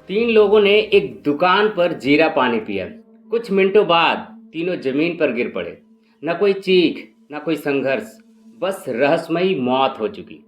तीन लोगों ने एक दुकान पर जीरा पानी पिया। कुछ मिनटों बाद तीनों जमीन पर गिर पड़े। न कोई चीख, न कोई संघर्ष, बस रहस्यमयी मौत हो चुकी।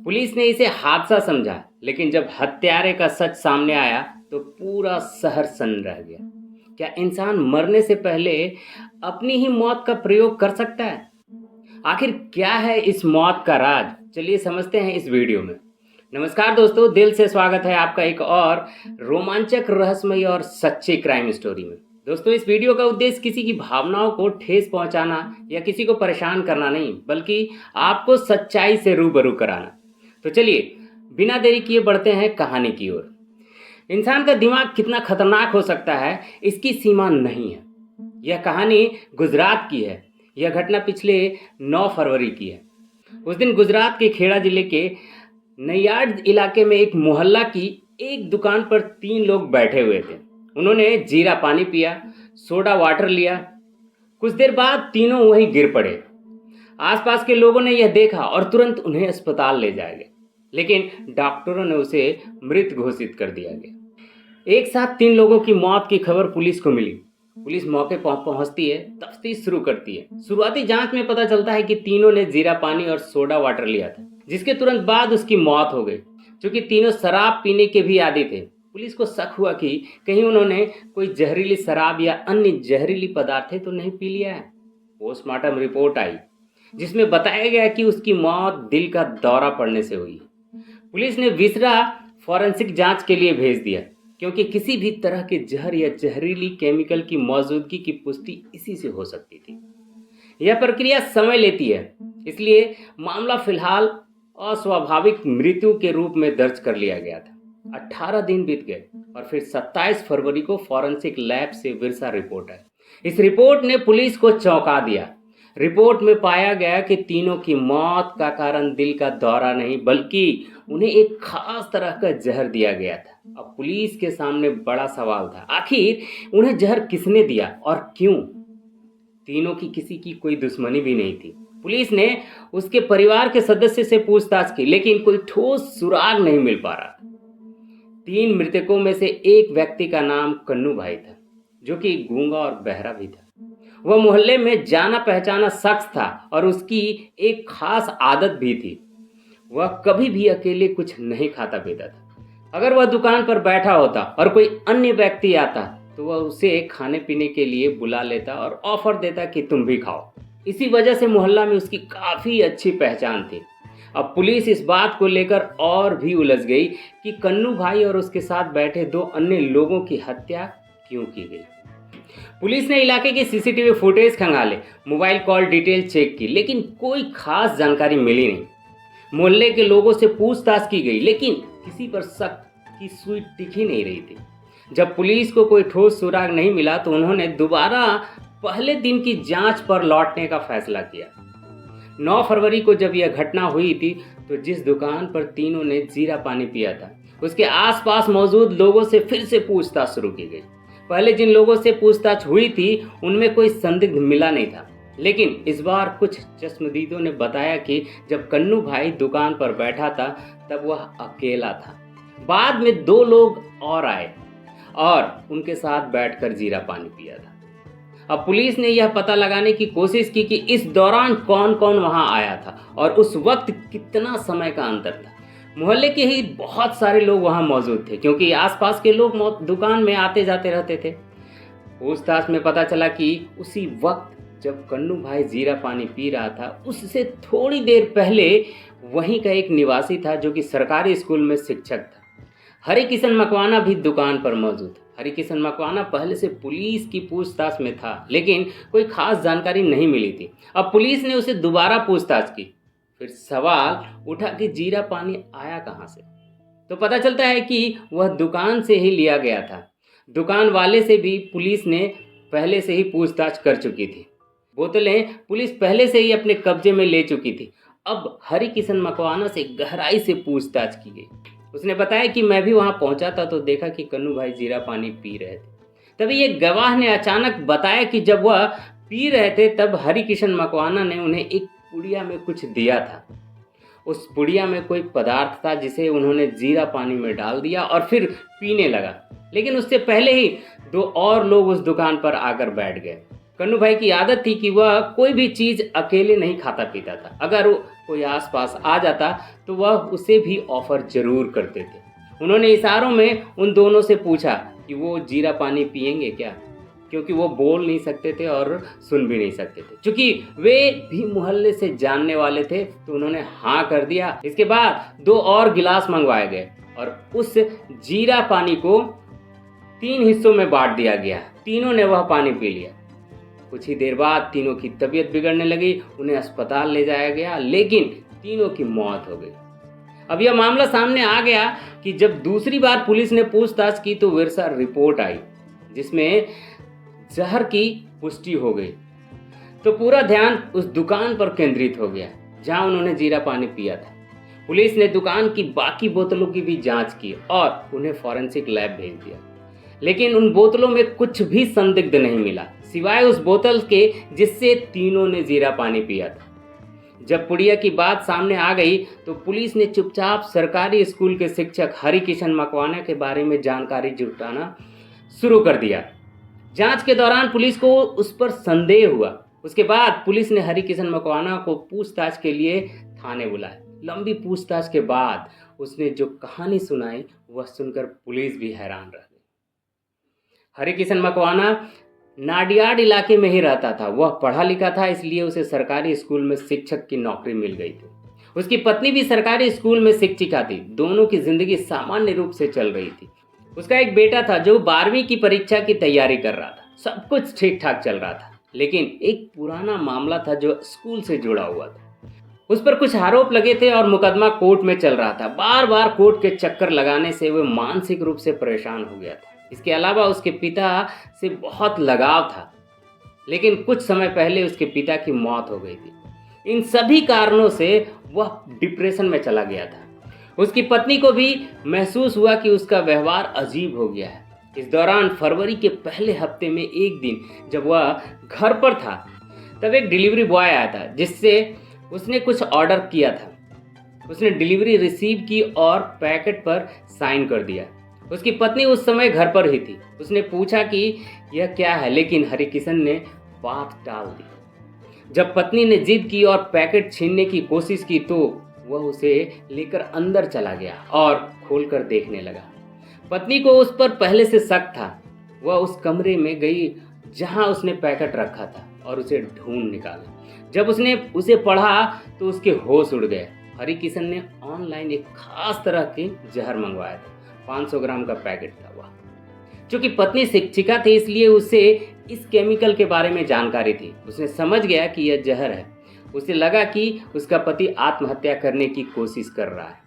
पुलिस ने इसे हादसा समझा, लेकिन जब हत्यारे का सच सामने आया तो पूरा शहर सन्न रह गया। क्या इंसान मरने से पहले अपनी ही मौत का प्रयोग कर सकता है? आखिर क्या है इस मौत का राज? चलिए समझते हैं इस वीडियो में। नमस्कार दोस्तों, दिल से स्वागत है आपका एक और रोमांचक, रहस्यमयी और सच्ची क्राइम स्टोरी में। दोस्तों, इस वीडियो का उद्देश्य किसी की भावनाओं को ठेस पहुंचाना या किसी को परेशान करना नहीं, बल्कि आपको सच्चाई से रूबरू कराना। तो चलिए बिना देरी किए बढ़ते हैं कहानी की ओर। इंसान का दिमाग कितना खतरनाक हो सकता है, इसकी सीमा नहीं है। यह कहानी गुजरात की है। यह घटना पिछले 9 फरवरी की है। उस दिन गुजरात के खेड़ा जिले के नैयाड इलाके में एक मोहल्ला की एक दुकान पर 3 लोग बैठे हुए थे। उन्होंने जीरा पानी पिया, सोडा वाटर लिया। कुछ देर बाद तीनों वहीं गिर पड़े। आसपास के लोगों ने यह देखा और तुरंत उन्हें अस्पताल ले जाया गया, लेकिन डॉक्टरों ने उसे मृत घोषित कर दिया गया। एक साथ 3 लोगों की मौत की खबर पुलिस को मिली। पुलिस मौके पर पहुंचती है, तफ्तीश शुरू करती है। शुरुआती जांच में पता चलता है कि तीनों ने जीरा पानी और सोडा वाटर लिया था, जिसके तुरंत बाद उसकी मौत हो गई। क्योंकि तीनों शराब पीने के भी आदी थे, पुलिस को शक हुआ कि कहीं उन्होंने कोई जहरीली शराब या अन्य जहरीली पदार्थें तो नहीं पी लिया है। पोस्टमार्टम रिपोर्ट आई, जिसमें बताया गया कि उसकी मौत दिल का दौरा पड़ने से हुई। पुलिस ने विसरा फॉरेंसिक जांच के लिए भेज दिया, क्योंकि किसी भी तरह के जहर या जहरीली केमिकल की मौजूदगी की पुष्टि इसी से हो सकती थी। यह प्रक्रिया समय लेती है, इसलिए मामला फिलहाल अस्वाभाविक मृत्यु के रूप में दर्ज कर लिया गया था। 18 दिन बीत गए और फिर 27 फरवरी को फॉरेंसिक लैब से विरसा रिपोर्ट आई। इस रिपोर्ट ने पुलिस को चौंका दिया। रिपोर्ट में पाया गया कि तीनों की मौत का कारण दिल का दौरा नहीं, बल्कि उन्हें एक खास तरह का जहर दिया गया था। अब पुलिस के सामने बड़ा सवाल था, आखिर उन्हें जहर किसने दिया और क्यों? तीनों की किसी की कोई दुश्मनी भी नहीं थी। पुलिस ने उसके परिवार के सदस्य से पूछताछ की, लेकिन कोई ठोस सुराग नहीं मिल पा रहा था। 3 मृतकों में से एक व्यक्ति का नाम कन्नू भाई था, जो कि गूंगा और बहरा भी था। वह मोहल्ले में जाना पहचाना शख्स था और उसकी एक खास आदत भी थी। वह कभी भी अकेले कुछ नहीं खाता पीता था। अगर वह दुकान पर बैठा होता और कोई अन्य व्यक्ति आता तो वह उसे खाने पीने के लिए बुला लेता और ऑफर देता कि तुम भी खाओ। इसी वजह से मोहल्ला में उसकी काफ़ी अच्छी पहचान थी। अब पुलिस इस बात को लेकर और भी उलझ गई कि कन्नू भाई और उसके साथ बैठे 2 अन्य लोगों की हत्या क्यों की गई। पुलिस ने इलाके के सीसीटीवी फुटेज खंगाले, मोबाइल कॉल डिटेल चेक की, लेकिन कोई खास जानकारी मिली नहीं। मोहल्ले के लोगों से पूछताछ की गई, लेकिन किसी पर शक की सुई टिक ही नहीं रही थी। जब पुलिस को कोई ठोस सुराग नहीं मिला तो उन्होंने दोबारा पहले दिन की जांच पर लौटने का फैसला किया। 9 फरवरी को जब यह घटना हुई थी तो जिस दुकान पर तीनों ने जीरा पानी पिया था, उसके आसपास मौजूद लोगों से फिर से पूछताछ शुरू की गई। पहले जिन लोगों से पूछताछ हुई थी उनमें कोई संदिग्ध मिला नहीं था, लेकिन इस बार कुछ चश्मदीदों ने बताया कि जब कन्नू भाई दुकान पर बैठा था तब वह अकेला था। बाद में 2 लोग और आए और उनके साथ बैठकर जीरा पानी पिया था। अब पुलिस ने यह पता लगाने की कोशिश की कि इस दौरान कौन कौन वहां आया था और उस वक्त कितना समय का अंतर था। मोहल्ले के ही बहुत सारे लोग वहां मौजूद थे, क्योंकि आसपास के लोग दुकान में आते जाते रहते थे। पूछताछ में पता चला कि उसी वक्त जब कन्नू भाई जीरा पानी पी रहा था, उससे थोड़ी देर पहले वहीं का एक निवासी था जो कि सरकारी स्कूल में शिक्षक था। हरिकिशन मकवाना भी दुकान पर मौजूद था। हरिकिशन मकवाना पहले से पुलिस की पूछताछ में था, लेकिन कोई खास जानकारी नहीं मिली थी। अब पुलिस ने उसे दोबारा पूछताछ की। फिर सवाल उठा कि जीरा पानी आया कहाँ से? तो पता चलता है कि वह दुकान से ही लिया गया था। दुकान वाले से भी पुलिस ने पहले से ही पूछताछ कर चुकी थी। बोतलें पुलिस पहले से ही अपने कब्जे में ले चुकी थी। अब हरिकिशन मकवाना से गहराई से पूछताछ की गई। उसने बताया कि मैं भी वहां पहुंचा था तो देखा कि कन्नू भाई जीरा पानी पी रहे थे। तभी एक गवाह ने अचानक बताया कि जब वह पी रहे थे तब हरिकिशन मकवाना ने उन्हें एक पुड़िया में कुछ दिया था। उस पुड़िया में कोई पदार्थ था जिसे उन्होंने जीरा पानी में डाल दिया और फिर पीने लगा। लेकिन उससे पहले ही 2 और लोग उस दुकान पर आकर बैठ गए। कन्नू भाई की आदत थी कि वह कोई भी चीज़ अकेले नहीं खाता पीता था। अगर कोई आसपास आ जाता तो वह उसे भी ऑफर जरूर करते थे। उन्होंने इशारों में उन दोनों से पूछा कि वो जीरा पानी पिएंगे क्या, क्योंकि वो बोल नहीं सकते थे और सुन भी नहीं सकते थे। क्योंकि वे भी मोहल्ले से जानने वाले थे तो उन्होंने हाँ कर दिया। इसके बाद 2 और गिलास मंगवाए गए और उस जीरा पानी को 3 हिस्सों में बांट दिया गया। तीनों ने वह पानी पी लिया। कुछ ही देर बाद तीनों की तबीयत बिगड़ने लगी। उन्हें अस्पताल ले जाया गया, लेकिन तीनों की मौत हो गई। अब यह मामला सामने आ गया कि जब दूसरी बार पुलिस ने पूछताछ की तो विरसा रिपोर्ट आई जिसमें जहर की पुष्टि हो गई। तो पूरा ध्यान उस दुकान पर केंद्रित हो गया जहां उन्होंने जीरा पानी पिया था। पुलिस ने दुकान की बाकी बोतलों की भी जांच की और उन्हें फॉरेंसिक लैब भेज दिया, लेकिन उन बोतलों में कुछ भी संदिग्ध नहीं मिला सिवाय उस बोतल के जिससे तीनों ने जीरा पानी पिया था। जब पुड़िया की बात सामने आ गई तो पुलिस ने चुपचाप सरकारी स्कूल के शिक्षक हरिकिशन मकवाना के बारे में जानकारी जुटाना शुरू कर दिया। जांच के दौरान पुलिस को उस पर संदेह हुआ। उसके बाद पुलिस ने हरिकिशन मकवाना को पूछताछ के लिए थाने बुलाया। लंबी पूछताछ के बाद उसने जो कहानी सुनाई वह सुनकर पुलिस भी हैरान रह गई। हरिकिशन मकवाना नाडियाड इलाके में ही रहता था। वह पढ़ा लिखा था, इसलिए उसे सरकारी स्कूल में शिक्षक की नौकरी मिल गई थी। उसकी पत्नी भी सरकारी स्कूल में शिक्षिका थी। दोनों की जिंदगी सामान्य रूप से चल रही थी। उसका एक बेटा था जो 12वीं की परीक्षा की तैयारी कर रहा था। सब कुछ ठीक ठाक चल रहा था, लेकिन एक पुराना मामला था जो स्कूल से जुड़ा हुआ था। उस पर कुछ आरोप लगे थे और मुकदमा कोर्ट में चल रहा था। बार बार कोर्ट के चक्कर लगाने से वह मानसिक रूप से परेशान हो गया था। इसके अलावा उसके पिता से बहुत लगाव था, लेकिन कुछ समय पहले उसके पिता की मौत हो गई थी। इन सभी कारणों से वह डिप्रेशन में चला गया था। उसकी पत्नी को भी महसूस हुआ कि उसका व्यवहार अजीब हो गया है। इस दौरान फरवरी के पहले हफ्ते में एक दिन जब वह घर पर था तब एक डिलीवरी बॉय आया था जिससे उसने कुछ ऑर्डर किया था। उसने डिलीवरी रिसीव की और पैकेट पर साइन कर दिया। उसकी पत्नी उस समय घर पर ही थी। उसने पूछा कि यह क्या है, लेकिन हरिकिशन ने बात टाल दी। जब पत्नी ने जिद की और पैकेट छीनने की कोशिश की तो वह उसे लेकर अंदर चला गया और खोलकर देखने लगा। पत्नी को उस पर पहले से शक था। वह उस कमरे में गई जहां उसने पैकेट रखा था और उसे ढूंढ निकाला। जब उसने उसे पढ़ा तो उसके होश उड़ गए। हरिकिशन ने ऑनलाइन एक खास तरह के जहर मंगवाया था। 500 ग्राम का पैकेट था वह। चूंकि पत्नी शिक्षिका थी इसलिए उसे इस केमिकल के बारे में जानकारी थी। उसने समझ गया कि यह जहर है। उसे लगा कि उसका पति आत्महत्या करने की कोशिश कर रहा है।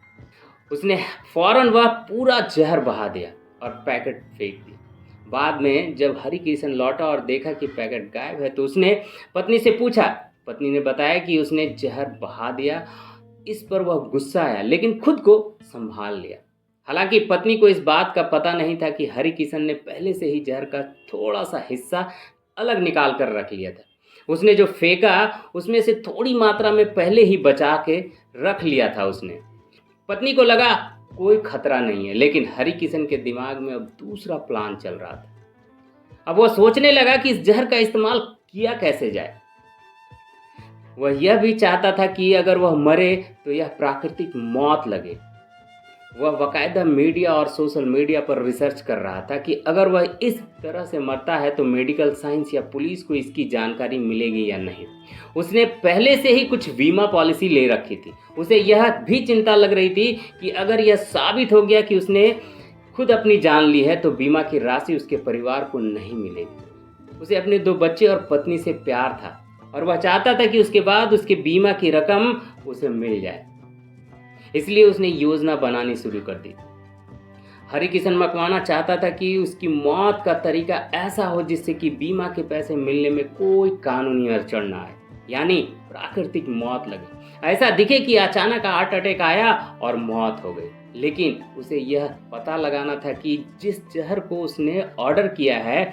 उसने फौरन वह पूरा जहर बहा दिया और पैकेट फेंक दिया। बाद में जब हरिकिशन लौटा और देखा कि पैकेट गायब है तो उसने पत्नी से पूछा। पत्नी ने बताया कि उसने जहर बहा दिया। इस पर वह गुस्सा आया, लेकिन खुद को संभाल लिया। हालांकि पत्नी को इस बात का पता नहीं था कि हरिकिशन ने पहले से ही जहर का थोड़ा सा हिस्सा अलग निकाल कर रख लिया था। उसने जो फेंका उसमें से थोड़ी मात्रा में पहले ही बचा के रख लिया था उसने। पत्नी को लगा कोई खतरा नहीं है, लेकिन हरिकिशन के दिमाग में अब दूसरा प्लान चल रहा था। अब वह सोचने लगा कि इस जहर का इस्तेमाल किया कैसे जाए। वह यह भी चाहता था कि अगर वह मरे तो यह प्राकृतिक मौत लगे। वह बाकायदा मीडिया और सोशल मीडिया पर रिसर्च कर रहा था कि अगर वह इस तरह से मरता है तो मेडिकल साइंस या पुलिस को इसकी जानकारी मिलेगी या नहीं। उसने पहले से ही कुछ बीमा पॉलिसी ले रखी थी। उसे यह भी चिंता लग रही थी कि अगर यह साबित हो गया कि उसने खुद अपनी जान ली है तो बीमा की राशि उसके परिवार को नहीं मिलेगी। उसे अपने 2 बच्चे और पत्नी से प्यार था और वह चाहता था कि उसके बाद उसके बीमा की रकम उसे मिल जाए। इसलिए उसने योजना बनानी शुरू कर दी। हरिकिशन मकवाना चाहता था कि उसकी मौत का तरीका ऐसा हो जिससे कि बीमा के पैसे मिलने में कोई कानूनी अड़चन ना आए, यानी प्राकृतिक मौत लगे। ऐसा दिखे कि अचानक हार्ट अटैक आया और मौत हो गई। लेकिन उसे यह पता लगाना था कि जिस जहर को उसने ऑर्डर किया है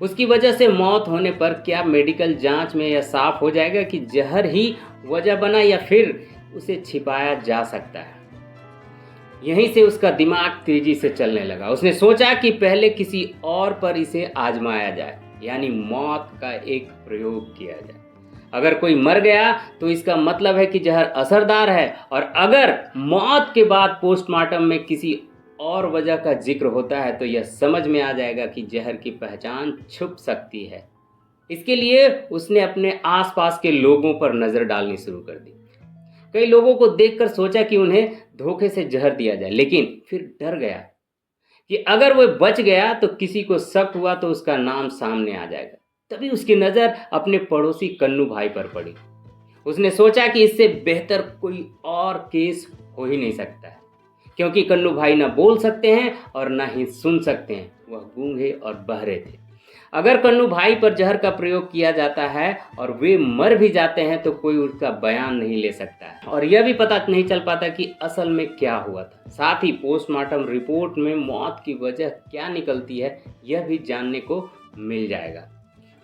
उसकी वजह से मौत होने पर क्या मेडिकल जांच में यह साफ हो जाएगा कि जहर ही वजह बना या फिर उसे छिपाया जा सकता है। यहीं से उसका दिमाग तेजी से चलने लगा। उसने सोचा कि पहले किसी और पर इसे आजमाया जाए, यानी मौत का एक प्रयोग किया जाए। अगर कोई मर गया तो इसका मतलब है कि जहर असरदार है, और अगर मौत के बाद पोस्टमार्टम में किसी और वजह का जिक्र होता है तो यह समझ में आ जाएगा कि जहर की पहचान छुप सकती है। इसके लिए उसने अपने आसपास के लोगों पर नजर डालनी शुरू कर दी। कई लोगों को देखकर सोचा कि उन्हें धोखे से जहर दिया जाए, लेकिन फिर डर गया कि अगर वो बच गया तो किसी को शक हुआ तो उसका नाम सामने आ जाएगा। तभी उसकी नज़र अपने पड़ोसी कन्नू भाई पर पड़ी। उसने सोचा कि इससे बेहतर कोई और केस हो ही नहीं सकता है, क्योंकि कन्नू भाई ना बोल सकते हैं और ना ही सुन सकते हैं। वह गूंगे और बहरे थे। अगर कन्नू भाई पर जहर का प्रयोग किया जाता है और वे मर भी जाते हैं तो कोई उसका बयान नहीं ले सकता है, और यह भी पता नहीं चल पाता कि असल में क्या हुआ था। साथ ही पोस्टमार्टम रिपोर्ट में मौत की वजह क्या निकलती है यह भी जानने को मिल जाएगा।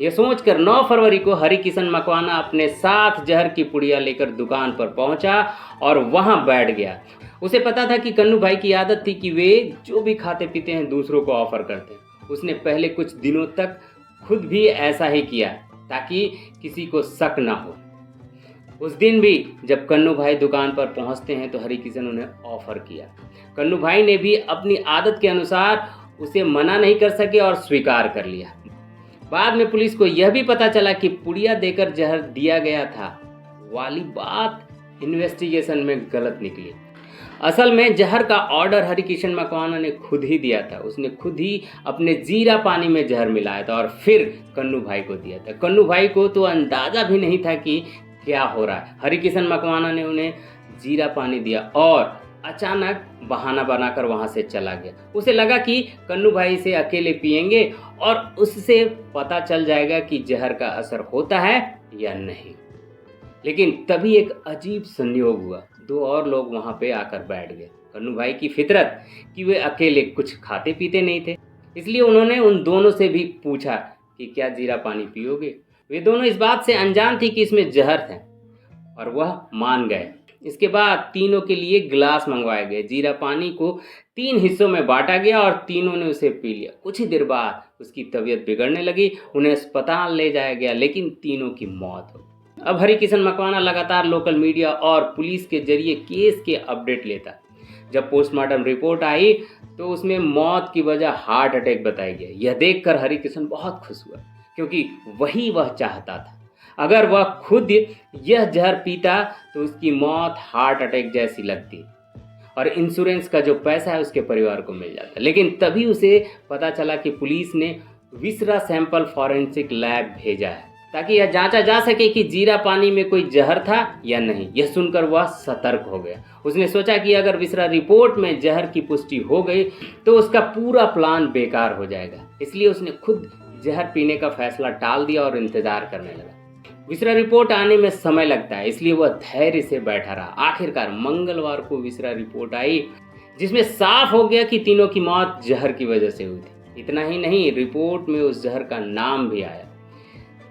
यह सोचकर 9 फरवरी को हरिकिशन मकवाना अपने साथ जहर की पुड़िया लेकर दुकान पर पहुंचा और वहां बैठ गया। उसे पता था कि कन्नू भाई की आदत थी कि वे जो भी खाते पीते हैं दूसरों को ऑफर करते हैं। उसने पहले कुछ दिनों तक खुद भी ऐसा ही किया ताकि किसी को शक ना हो। उस दिन भी जब कन्नू भाई दुकान पर पहुंचते हैं तो हरिकिशन उन्हें ऑफर किया। कन्नू भाई ने भी अपनी आदत के अनुसार उसे मना नहीं कर सके और स्वीकार कर लिया। बाद में पुलिस को यह भी पता चला कि पुड़िया देकर जहर दिया गया था वाली बात इन्वेस्टिगेशन में गलत निकली। असल में जहर का ऑर्डर हरिकिशन मकवाना ने खुद ही दिया था। उसने खुद ही अपने जीरा पानी में जहर मिलाया था और फिर कन्नू भाई को दिया था। कन्नू भाई को तो अंदाजा भी नहीं था कि क्या हो रहा है। हरिकिशन मकवाना ने उन्हें जीरा पानी दिया और अचानक बहाना बनाकर वहां से चला गया। उसे लगा कि कन्नू भाई इसे अकेले पिएंगे और उससे पता चल जाएगा कि जहर का असर होता है या नहीं। लेकिन तभी एक अजीब संयोग हुआ। 2 और लोग वहां पे आकर बैठ गए। कन्नू भाई की फितरत कि वे अकेले कुछ खाते पीते नहीं थे, इसलिए उन्होंने उन दोनों से भी पूछा कि क्या जीरा पानी पियोगे। वे दोनों इस बात से अनजान थी कि इसमें जहर है और वह मान गए। इसके बाद तीनों के लिए गिलास मंगवाए गए। जीरा पानी को 3 हिस्सों में बांटा गया और तीनों ने उसे पी लिया। कुछ ही देर बाद उसकी तबीयत बिगड़ने लगी। उन्हें अस्पताल ले जाया गया, लेकिन तीनों की मौत हो गई। अब हरिकिशन मकवाना लगातार लोकल मीडिया और पुलिस के जरिए केस के अपडेट लेता। जब पोस्टमार्टम रिपोर्ट आई तो उसमें मौत की वजह हार्ट अटैक बताई गई। यह देखकर हरिकिशन बहुत खुश हुआ, क्योंकि वही वह चाहता था। अगर वह खुद यह जहर पीता तो उसकी मौत हार्ट अटैक जैसी लगती और इंश्योरेंस का जो पैसा है उसके परिवार को मिल जाता। लेकिन तभी उसे पता चला कि पुलिस ने विसरा सैंपल फॉरेंसिक लैब भेजा है ताकि यह जांचा जा सके कि जीरा पानी में कोई जहर था या नहीं। यह सुनकर वह सतर्क हो गया। उसने सोचा कि अगर विसरा रिपोर्ट में जहर की पुष्टि हो गई तो उसका पूरा प्लान बेकार हो जाएगा। इसलिए उसने खुद जहर पीने का फैसला टाल दिया और इंतजार करने लगा। विसरा रिपोर्ट आने में समय लगता है, इसलिए वह धैर्य से बैठा रहा। आखिरकार मंगलवार को विसरा रिपोर्ट आई, जिसमें साफ हो गया कि तीनों की मौत जहर की वजह से हुई थी। इतना ही नहीं, रिपोर्ट में उस जहर का नाम भी आया,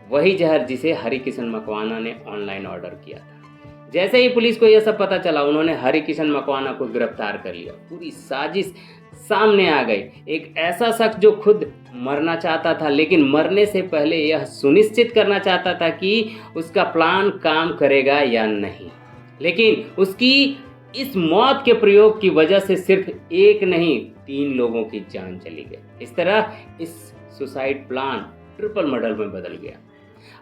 वही जहर जिसे हरिकिशन मकवाना ने ऑनलाइन ऑर्डर किया था। जैसे ही पुलिस को यह सब पता चला, उन्होंने हरिकिशन मकवाना को गिरफ्तार कर लिया। पूरी साजिश सामने आ गई। एक ऐसा शख्स जो खुद मरना चाहता था, लेकिन मरने से पहले यह सुनिश्चित करना चाहता था कि उसका प्लान काम करेगा या नहीं। लेकिन उसकी इस मौत के प्रयोग की वजह से सिर्फ एक नहीं 3 लोगों की जान चली गई। इस तरह इस सुसाइड प्लान ट्रिपल मर्डर में बदल गया।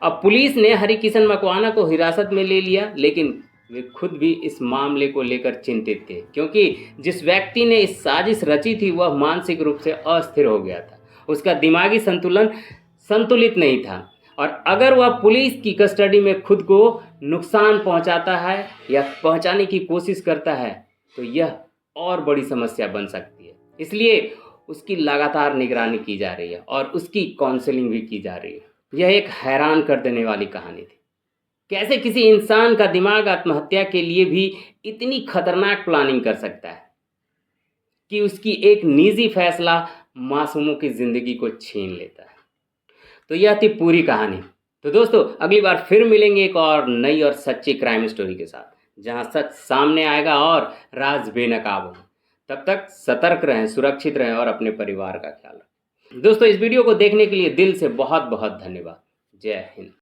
अब पुलिस ने हरिकिशन मकवाना को हिरासत में ले लिया, लेकिन वे खुद भी इस मामले को लेकर चिंतित थे, क्योंकि जिस व्यक्ति ने इस साजिश रची थी वह मानसिक रूप से अस्थिर हो गया था। उसका दिमागी संतुलन संतुलित नहीं था, और अगर वह पुलिस की कस्टडी में खुद को नुकसान पहुंचाता है या पहुंचाने की कोशिश करता है तो यह और बड़ी समस्या बन सकती है। इसलिए उसकी लगातार निगरानी की जा रही है और उसकी काउंसलिंग भी की जा रही है। यह एक हैरान कर देने वाली कहानी थी। कैसे किसी इंसान का दिमाग आत्महत्या के लिए भी इतनी खतरनाक प्लानिंग कर सकता है कि उसकी एक निजी फैसला मासूमों की जिंदगी को छीन लेता है। तो यह थी पूरी कहानी। तो दोस्तों, अगली बार फिर मिलेंगे एक और नई और सच्ची क्राइम स्टोरी के साथ। जहां सच सामने आएगा और राज बेनकाब होगा। तब तक सतर्क रहें, सुरक्षित रहें और अपने परिवार का ख्याल रखें। दोस्तों, इस वीडियो को देखने के लिए दिल से बहुत बहुत धन्यवाद। जय हिंद।